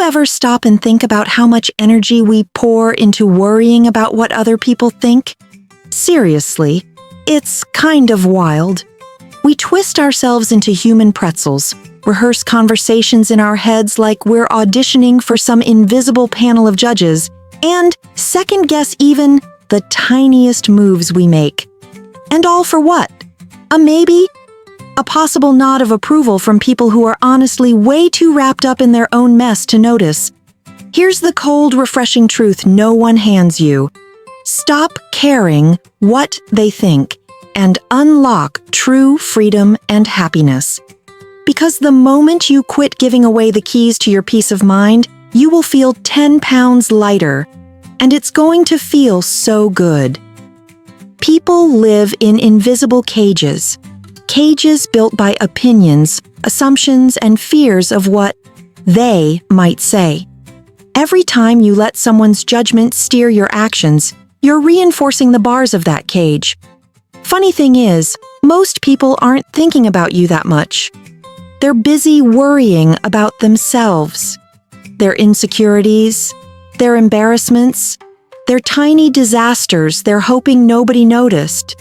ever stop and think about how much energy we pour into worrying about what other people think? Seriously, it's kind of wild. We twist ourselves into human pretzels, rehearse conversations in our heads like we're auditioning for some invisible panel of judges, and second-guess even the tiniest moves we make. And all for what? A maybe? A possible nod of approval from people who are honestly way too wrapped up in their own mess to notice. Here's the cold, refreshing truth no one hands you. Stop caring what they think and unlock true freedom and happiness. Because the moment you quit giving away the keys to your peace of mind, you will feel 10 pounds lighter, and it's going to feel so good. People live in invisible cages. Cages built by opinions, assumptions, and fears of what they might say. Every time you let someone's judgment steer your actions, you're reinforcing the bars of that cage. Funny thing is, most people aren't thinking about you that much. They're busy worrying about themselves, their insecurities, their embarrassments, their tiny disasters they're hoping nobody noticed.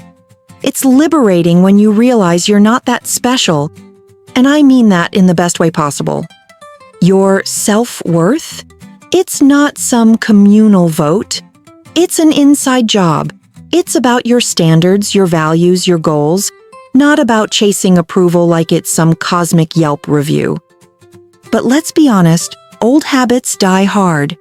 It's liberating when you realize you're not that special, and I mean that in the best way possible. Your self-worth? It's not some communal vote. It's an inside job. It's about your standards, your values, your goals, not about chasing approval like it's some cosmic Yelp review. But let's be honest, old habits die hard.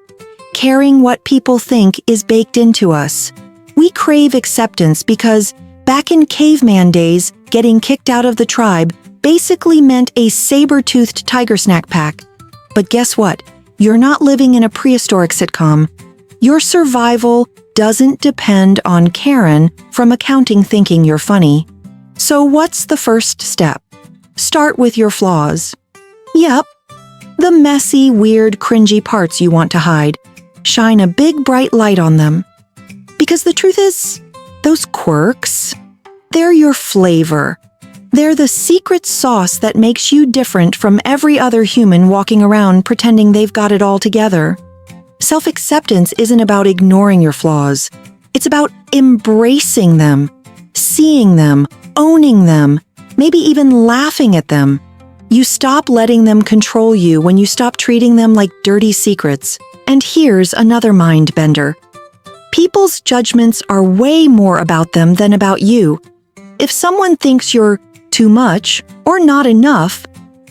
Caring what people think is baked into us. We crave acceptance because back in caveman days, getting kicked out of the tribe basically meant a saber-toothed tiger snack pack. But guess what? You're not living in a prehistoric sitcom. Your survival doesn't depend on Karen from accounting thinking you're funny. So what's the first step? Start with your flaws. Yep, the messy, weird, cringy parts you want to hide. Shine a big, bright light on them. Because the truth is, those quirks, they're your flavor. They're the secret sauce that makes you different from every other human walking around pretending they've got it all together. Self-acceptance isn't about ignoring your flaws. It's about embracing them, seeing them, owning them, maybe even laughing at them. You stop letting them control you when you stop treating them like dirty secrets. And here's another mind bender. People's judgments are way more about them than about you. If someone thinks you're too much or not enough,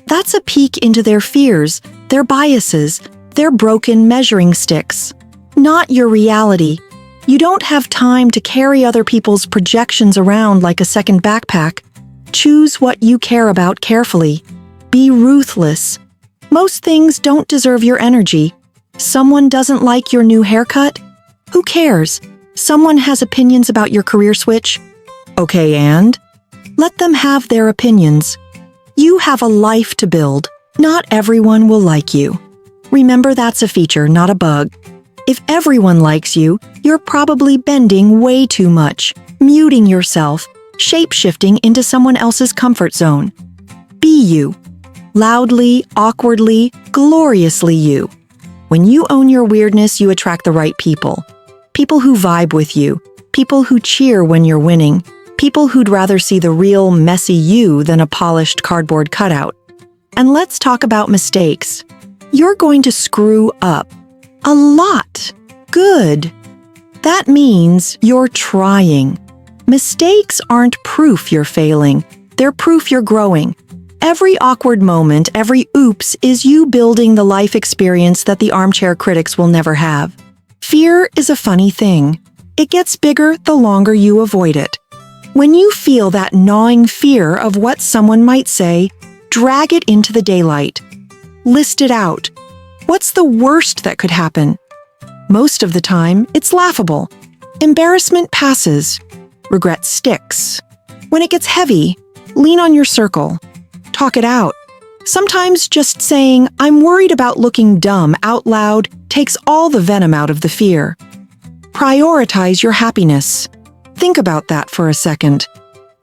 that's a peek into their fears, their biases, their broken measuring sticks. Not your reality. You don't have time to carry other people's projections around like a second backpack. Choose what you care about carefully. Be ruthless. Most things don't deserve your energy. Someone doesn't like your new haircut? Who cares? Someone has opinions about your career switch? Okay, and? Let them have their opinions. You have a life to build. Not everyone will like you. Remember, that's a feature, not a bug. If everyone likes you, you're probably bending way too much, muting yourself, shape-shifting into someone else's comfort zone. Be you. Loudly, awkwardly, gloriously you. When you own your weirdness, you attract the right people. People who vibe with you. People who cheer when you're winning. People who'd rather see the real, messy you than a polished cardboard cutout. And let's talk about mistakes. You're going to screw up. A lot. Good. That means you're trying. Mistakes aren't proof you're failing. They're proof you're growing. Every awkward moment, every oops is you building the life experience that the armchair critics will never have. Fear is a funny thing. It gets bigger the longer you avoid it. When you feel that gnawing fear of what someone might say, drag it into the daylight. List it out. What's the worst that could happen? Most of the time, it's laughable. Embarrassment passes. Regret sticks. When it gets heavy, lean on your circle. Talk it out. Sometimes just saying, "I'm worried about looking dumb" out loud takes all the venom out of the fear. Prioritize your happiness. Think about that for a second.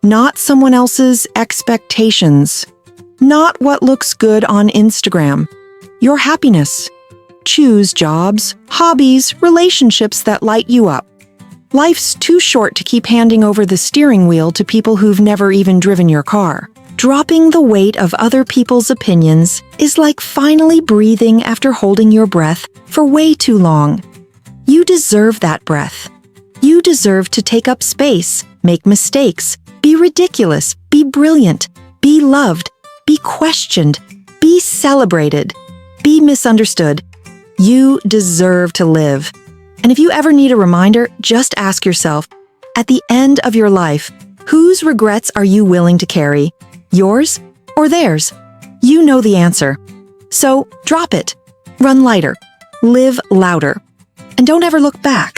Not someone else's expectations. Not what looks good on Instagram. Your happiness. choose jobs, hobbies, relationships that light you up. Life's too short to keep handing over the steering wheel to people who've never even driven your car. Dropping the weight of other people's opinions is like finally breathing after holding your breath for way too long. You deserve that breath. You deserve to take up space, make mistakes, be ridiculous, be brilliant, be loved, be questioned, be celebrated, be misunderstood. You deserve to live. And if you ever need a reminder, just ask yourself, at the end of your life, whose regrets are you willing to carry? Yours or theirs? You know the answer. So drop it. Run lighter. Live louder. And don't ever look back.